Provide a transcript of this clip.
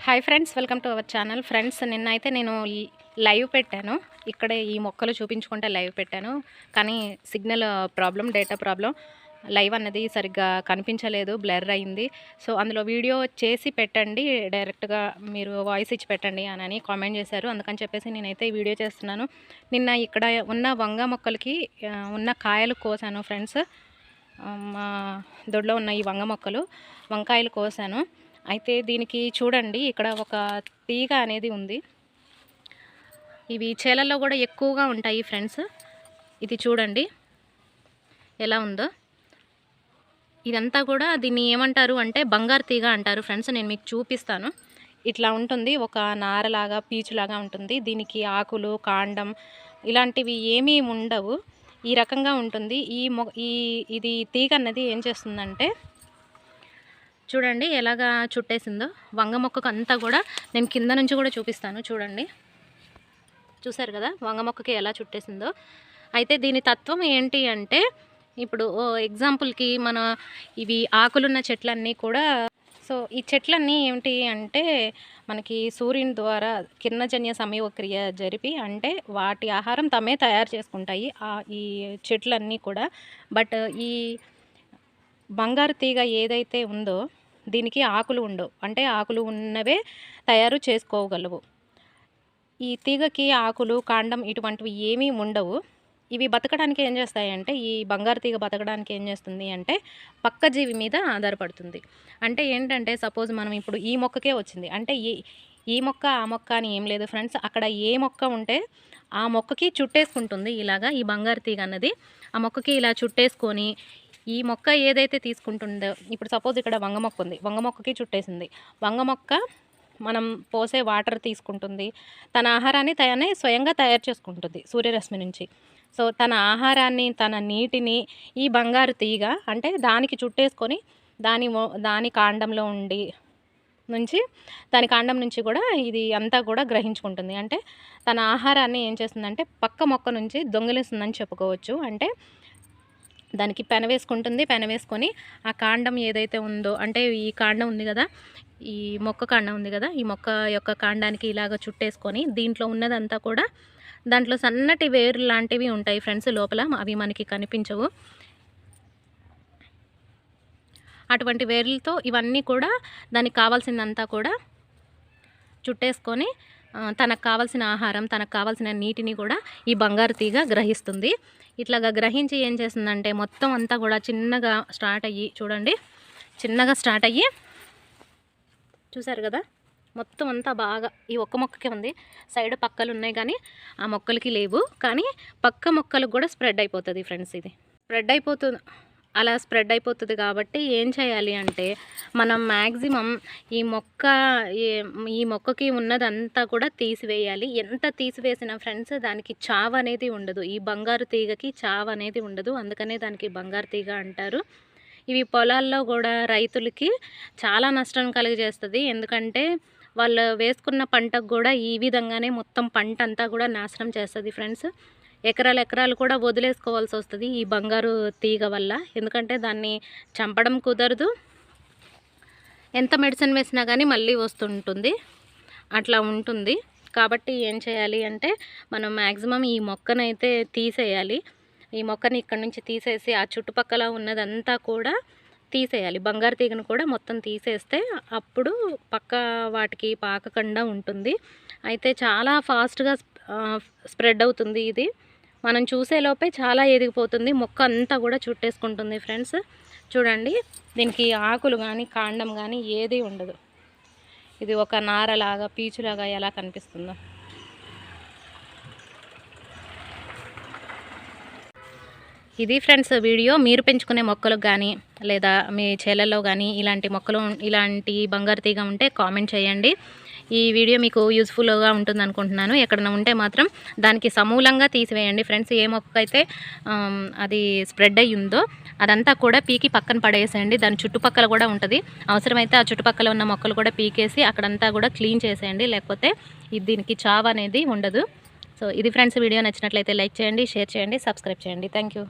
Hi friends, welcome to our channel. Friends, నిన్నైతే నేను live పెట్టాను. ఇక్కడే ఈ మొక్కలు చూపించుకుంటే లైవ్ పెట్టాను. కానీ signal problem, data problem, live అన్నది సరిగ్గా కనిపించలేదు, బ్లర్ అయింది. సో అందులో వీడియో చేసి పెట్టండి, డైరెక్ట్గా మీరు వాయిస్ ఇచ్చి పెట్టండి అని కామెంట్ చేశారు. అందుకని చెప్పేసి నేనైతే ఈ వీడియో చేస్తున్నాను. నిన్న ఇక్కడ ఉన్న వంగ మొక్కలకి ఉన్న కాయలు కోసాను ఫ్రెండ్స్. మా దొడ్లో ఉన్న ఈ వంగ మొక్కలు వంకాయలు కోసాను. అయితే దీనికి చూడండి, ఇక్కడ ఒక తీగ అనేది ఉంది. ఇవి చేలల్లో కూడా ఎక్కువగా ఉంటాయి ఫ్రెండ్స్. ఇది చూడండి ఎలా ఉందో. ఇదంతా కూడా దీన్ని ఏమంటారు అంటే బంగారు తీగ అంటారు ఫ్రెండ్స్. నేను మీకు చూపిస్తాను. ఇట్లా ఉంటుంది, ఒక నారలాగా పీచులాగా ఉంటుంది. దీనికి ఆకులు, కాండం ఇలాంటివి ఏమీ ఉండవు. ఈ రకంగా ఉంటుంది. ఇది తీగ అన్నది ఏం చేస్తుందంటే చూడండి ఎలాగా చుట్టేసిందో. వంగ మొక్కకు అంతా కూడా నేను కింద నుంచి కూడా చూపిస్తాను. చూడండి, చూసారు కదా వంగ మొక్కకి ఎలా చుట్టేసిందో. అయితే దీని తత్వం ఏంటి అంటే, ఇప్పుడు ఎగ్జాంపుల్కి మన ఇవి ఆకులున్న చెట్లన్నీ కూడా, సో ఈ చెట్లన్నీ ఏమిటి అంటే మనకి సూర్యుని ద్వారా కిరణజన్య సంయోగక్రియ జరిపి, అంటే వాటి ఆహారం తమే తయారు చేసుకుంటాయి ఈ చెట్లన్నీ కూడా. బట్ ఈ బంగారు తీగ ఏదైతే ఉందో దీనికి ఆకులు ఉండవు, అంటే ఆకులు ఉన్నవే తయారు చేసుకోగలవు. ఈ తీగకి ఆకులు, కాండం ఇటువంటివి ఏమీ ఉండవు. ఇవి బతకడానికి ఏం చేస్తాయంటే, ఈ బంగారు తీగ బతకడానికి ఏం చేస్తుంది అంటే పక్క జీవి మీద ఆధారపడుతుంది. అంటే ఏంటంటే సపోజ్ మనం ఇప్పుడు ఈ మొక్కకే వచ్చింది అంటే ఈ మొక్క ఆ మొక్క అని ఏం లేదు ఫ్రెండ్స్. అక్కడ ఏ మొక్క ఉంటే ఆ మొక్కకి చుట్టేసుకుంటుంది ఇలాగా. ఈ బంగారు తీగ అన్నది ఆ మొక్కకి ఇలా చుట్టేసుకొని ఈ మొక్క ఏదైతే తీసుకుంటుందో, ఇప్పుడు సపోజ్ ఇక్కడ వంగ మొక్క ఉంది, వంగ మొక్కకి చుట్టేసింది. వంగ మొక్క మనం పోసే వాటర్ తీసుకుంటుంది, తన ఆహారాన్ని తనే స్వయంగా తయారు చేసుకుంటుంది సూర్యరశ్మి నుంచి. సో తన ఆహారాన్ని, తన నీటిని ఈ బంగారు తీగ అంటే దానికి చుట్టేసుకొని దాని కాండంలో ఉండి దాని కాండం నుంచి కూడా ఇది అంతా కూడా గ్రహించుకుంటుంది. అంటే తన ఆహారాన్ని ఏం చేస్తుందంటే పక్క మొక్క నుంచి దొంగిలిస్తుందని చెప్పుకోవచ్చు. అంటే దానికి పెనవేసుకుంటుంది. పెనవేసుకొని ఆ కాండం ఏదైతే ఉందో, అంటే ఈ కాండం ఉంది కదా, ఈ మొక్క కాండం ఉంది కదా, ఈ మొక్క యొక్క కాండానికి ఇలాగ చుట్టేసుకొని దీంట్లో ఉన్నదంతా కూడా, దాంట్లో సన్నటి వేరు లాంటివి ఉంటాయి ఫ్రెండ్స్ లోపల, అవి మనకి కనిపించవు. అటువంటి వేర్లతో ఇవన్నీ కూడా దానికి కావాల్సిందంతా కూడా చుట్టేసుకొని తనకు కావాల్సిన ఆహారం, తనకు కావాల్సిన నీటిని కూడా ఈ బంగారు తీగ గ్రహిస్తుంది. ఇట్లాగా గ్రహించి ఏం చేస్తుందంటే మొత్తం అంతా కూడా చిన్నగా స్టార్ట్ అయ్యి, చూడండి చిన్నగా స్టార్ట్ అయ్యి, చూసారు కదా మొత్తం అంతా బాగా ఈ ఒక్క మొక్కకే ఉంది. సైడ్ పక్కలు ఉన్నాయి కానీ ఆ మొక్కలకి లేవు. కానీ పక్క మొక్కలకు కూడా స్ప్రెడ్ అయిపోతుంది ఫ్రెండ్స్. ఇది స్ప్రెడ్ అయిపోతుంది. అలా స్ప్రెడ్ అయిపోతుంది కాబట్టి ఏం చేయాలి అంటే మనం మ్యాక్సిమం ఈ మొక్కకి ఉన్నదంతా కూడా తీసివేయాలి. ఎంత తీసివేసినా ఫ్రెండ్స్ దానికి చావు అనేది ఉండదు. ఈ బంగారు తీగకి చావు అనేది ఉండదు. అందుకనే దానికి బంగారు తీగ అంటారు. ఇవి పొలాల్లో కూడా రైతులకి చాలా నష్టం కలిగజేస్తుంది. ఎందుకంటే వాళ్ళు వేసుకున్న పంటకు కూడా ఈ విధంగానే మొత్తం పంట అంతా కూడా నాశనం చేస్తుంది ఫ్రెండ్స్. ఎకరాలు కూడా వదిలేసుకోవాల్సి వస్తుంది ఈ బంగారు తీగ వల్ల. ఎందుకంటే దాన్ని చంపడం కుదరదు, ఎంత మెడిసిన్ వేసినా కానీ మళ్ళీ వస్తుంటుంది, అట్లా ఉంటుంది. కాబట్టి ఏం చేయాలి అంటే మనం మ్యాక్సిమం ఈ మొక్కనైతే తీసేయాలి. ఈ మొక్కని ఇక్కడ నుంచి తీసేసి ఆ చుట్టుపక్కల ఉన్నదంతా కూడా తీసేయాలి. బంగారు తీగను కూడా మొత్తం తీసేస్తే అప్పుడు పక్క వాటికి పాకకుండా ఉంటుంది. అయితే చాలా ఫాస్ట్గా స్ప్రెడ్ అవుతుంది. ఇది మనం చూసేలోపే చాలా ఎదిగిపోతుంది. మొక్క అంతా కూడా చుట్టేసుకుంటుంది ఫ్రెండ్స్. చూడండి, దీనికి ఆకులు కానీ కాండం కానీ ఏది ఉండదు. ఇది ఒక నారలాగా, పీచులాగా ఎలా కనిపిస్తుందో. ఇది ఫ్రెండ్స్ వీడియో. మీరు పెంచుకునే మొక్కలకు కానీ లేదా మీ చేలల్లో కానీ ఇలాంటి బంగారు తీగ ఉంటే కామెంట్ చేయండి. ఈ వీడియో మీకు యూజ్ఫుల్గా ఉంటుంది అనుకుంటున్నాను. ఎక్కడైనా ఉంటే మాత్రం దానికి సమూలంగా తీసివేయండి ఫ్రెండ్స్. ఏ మొక్కకైతే అది స్ప్రెడ్ అయ్యి ఉందో అదంతా కూడా పీకి పక్కన పడేసేయండి. దాని చుట్టుపక్కల కూడా ఉంటుంది. అవసరమైతే ఆ చుట్టుపక్కల ఉన్న మొక్కలు కూడా పీకేసి అక్కడంతా కూడా క్లీన్ చేసేయండి. లేకపోతే దీనికి చావు అనేది ఉండదు. సో ఇది ఫ్రెండ్స్, వీడియో నచ్చినట్లయితే లైక్ చేయండి, షేర్ చేయండి, సబ్స్క్రైబ్ చేయండి. Thank you.